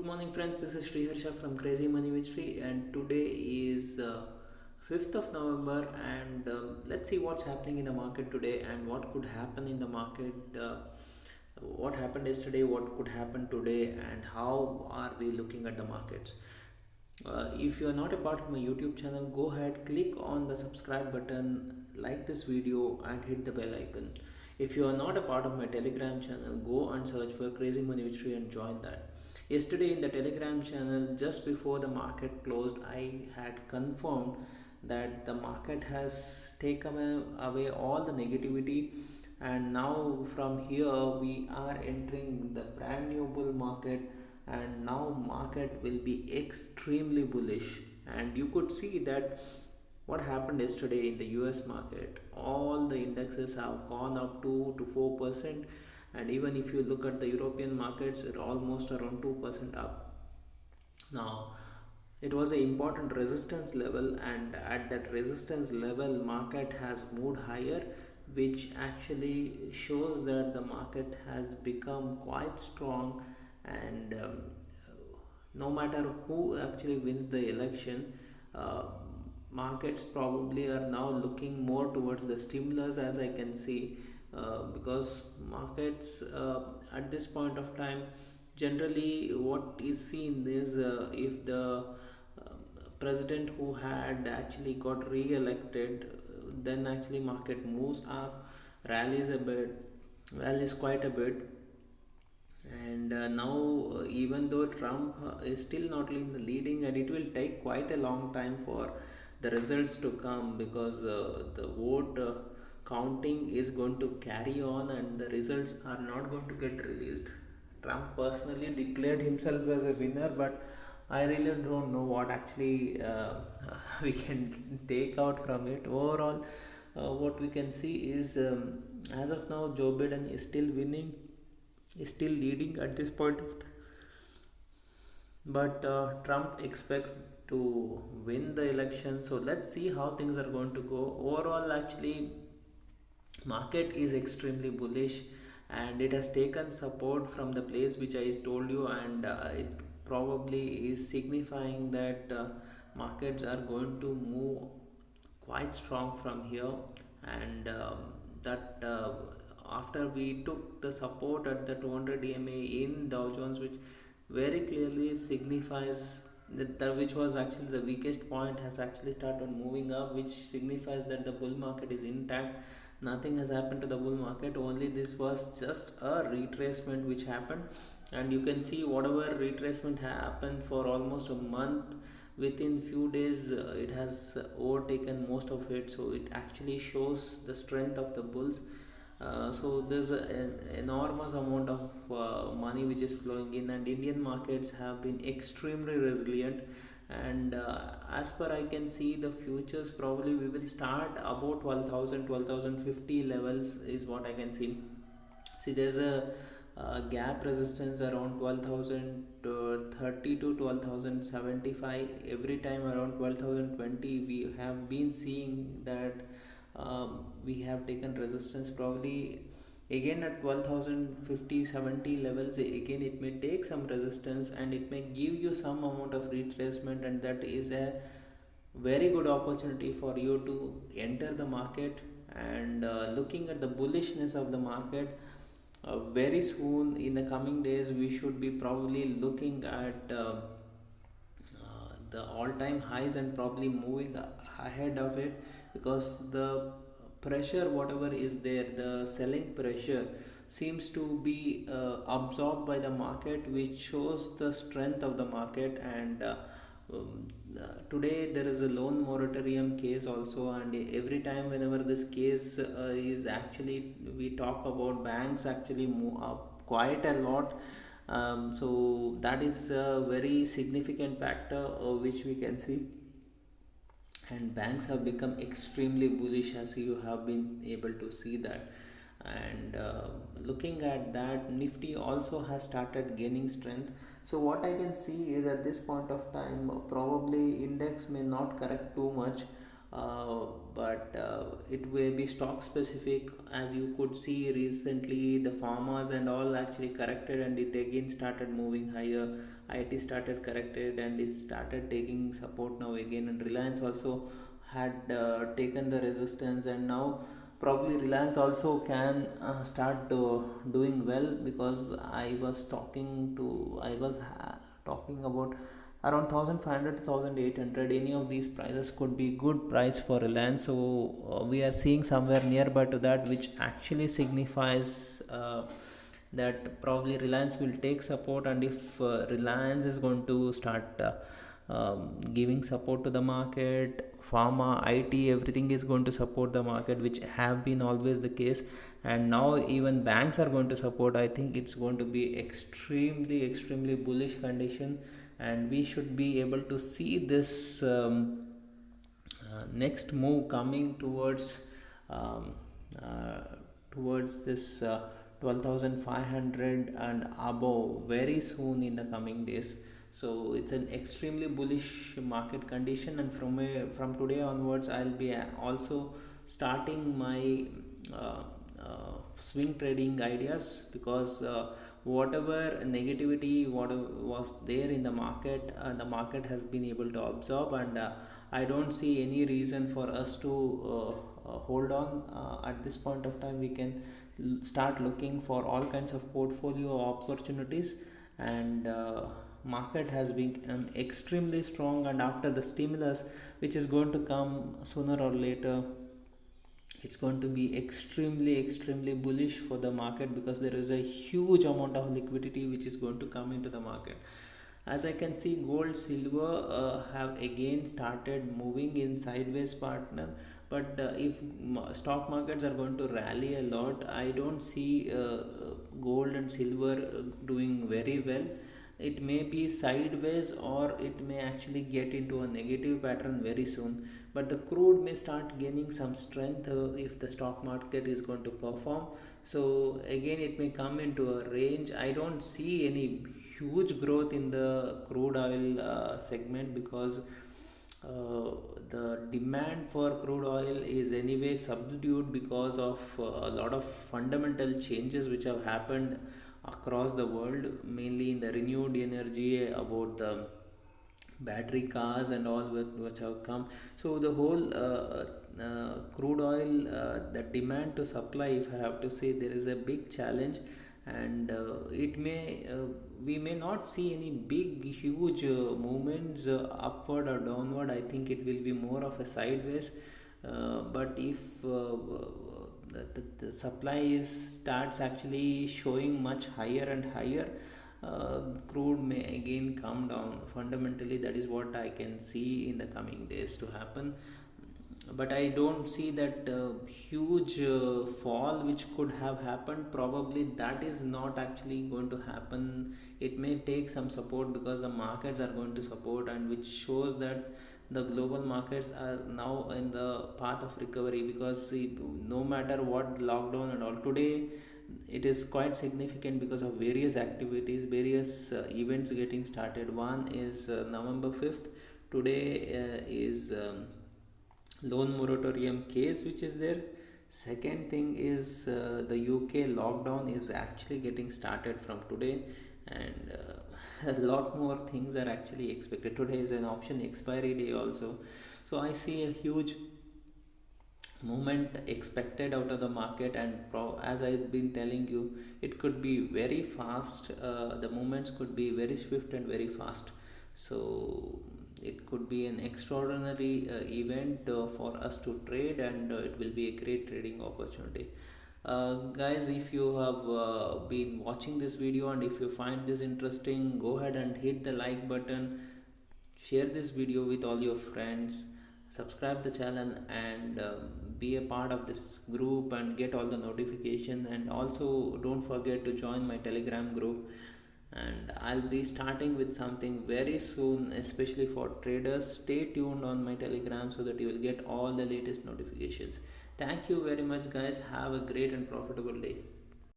Good morning, friends. This is Sriharsha from Crazy Money with Sri, and today is 5th of November. And let's see what's happening in the market today and what could happen in the market. What happened yesterday, what could happen today, and how are we looking at the markets. If you are not a part of my YouTube channel, go ahead, click on the subscribe button, like this video, and hit the bell icon. If you are not a part of my Telegram channel, go and search for Crazy Money with Sri and join that. Yesterday in the Telegram channel, just before the market closed, I had confirmed that the market has taken away all the negativity, and now from here we are entering the brand new bull market, and now market will be extremely bullish. And you could see that what happened yesterday in the US market, all the indexes have gone up 2 to 4%, and even if you look at the European markets, it's almost around 2% up. Now it was an important resistance level, and at that resistance level market has moved higher, which actually shows that the market has become quite strong. And no matter who actually wins the election, uh, markets probably are now looking more towards the stimulus, as I can see, because markets at this point of time, generally what is seen is if the president who had actually got re-elected, then actually market moves up, rallies a bit, rallies quite a bit. And now, even though Trump is still not in the leading, and it will take quite a long time for the results to come, because the vote counting is going to carry on and the results are not going to get released. Trump personally declared himself as a winner, but I really don't know what actually we can take out from it. Overall, what we can see is, as of now, Joe Biden is still winning, is still leading at this point of time. But Trump expects to win the election. So let's see how things are going to go. Overall, actually, market is extremely bullish, and it has taken support from the place which I told you, and it probably is signifying that markets are going to move quite strong from here. And that after we took the support at the 200 EMA in Dow Jones, which very clearly signifies that which was actually the weakest point, has actually started moving up, which signifies that the bull market is intact. Nothing has happened to the bull market, only this was just a retracement which happened. And you can see whatever retracement happened for almost a month, within few days it has overtaken most of it. So it actually shows the strength of the bulls. So there's an enormous amount of money which is flowing in, and Indian markets have been extremely resilient. And as per I can see, the futures probably we will start about 12,000, 12,050 levels is what I can see. See, there's a gap resistance around 12,030 to 12,075. Every time around 12,020 we have been seeing that we have taken resistance. Probably again at 12,050 70 levels, again it may take some resistance, and it may give you some amount of retracement, and that is a very good opportunity for you to enter the market. And looking at the bullishness of the market, very soon in the coming days we should be probably looking at the all-time highs and probably moving ahead of it, because the pressure whatever is there, the selling pressure seems to be absorbed by the market, which shows the strength of the market. And today there is a loan moratorium case also, and every time whenever this case is actually, we talk about, banks actually move up quite a lot. So that is a very significant factor which we can see. And banks have become extremely bullish, as you have been able to see that. And looking at that, Nifty also has started gaining strength. So what I can see is, at this point of time, probably index may not correct too much. but it will be stock specific. As you could see recently, the farmers and all actually corrected and it again started moving higher. IT started corrected and it started taking support now again, and Reliance also had taken the resistance, and now probably Reliance also can start doing well, because I was talking about around 1500 to 1800. Any of these prices could be good price for Reliance, so we are seeing somewhere nearby to that, which actually signifies that probably Reliance will take support. And if Reliance is going to start giving support to the market, pharma, IT, everything is going to support the market, which have been always the case, and now even banks are going to support. I think it's going to be extremely bullish condition, and we should be able to see this next move coming um, uh, towards this 12,500 and above very soon in the coming days. So it's an extremely bullish market condition, and from today onwards I'll be also starting my uh, swing trading ideas, because whatever negativity whatever was there in the market has been able to absorb, and I don't see any reason for us to hold on. At this point of time, we can start looking for all kinds of portfolio opportunities, and market has been extremely strong, and after the stimulus which is going to come sooner or later, it's going to be extremely bullish for the market, because there is a huge amount of liquidity which is going to come into the market. As I can see, gold, silver have again started moving in sideways partner, but if stock markets are going to rally a lot, I don't see gold and silver doing very well. It may be sideways, or it may actually get into a negative pattern very soon, but the crude may start gaining some strength if the stock market is going to perform. So again, it may come into a range. I don't see any huge growth in the crude oil segment, because uh, the demand for crude oil is anyway subdued because of a lot of fundamental changes which have happened across the world, mainly in the renewed energy, about the battery cars and all which have come. So the whole crude oil, the demand to supply, if I have to say, there is a big challenge, and it may we may not see any big huge movements upward or downward. I think it will be more of a sideways, but if the supply starts actually showing much higher and higher, crude may again come down. Fundamentally, that is what I can see in the coming days to happen, but I don't see that huge fall which could have happened. Probably that is not actually going to happen. It may take some support, because the markets are going to support, and which shows that the global markets are now in the path of recovery, because no matter what lockdown and all today, it is quite significant because of various activities, various events getting started. One is November 5th. Today is loan moratorium case which is there. Second thing is the UK lockdown is actually getting started from today, and a lot more things are actually expected. Today is an option expiry day also, so I see a huge movement expected out of the market, and as I've been telling you, it could be very fast. The movements could be very swift and very fast. So it could be an extraordinary event for us to trade, and it will be a great trading opportunity. Guys, if you have been watching this video and if you find this interesting, go ahead and hit the like button, share this video with all your friends, subscribe the channel, and be a part of this group and get all the notification. And also don't forget to join my Telegram group, and I'll be starting with something very soon, especially for traders. Stay tuned on my Telegram so that you will get all the latest notifications. Thank you very much, guys. Have a great and profitable day.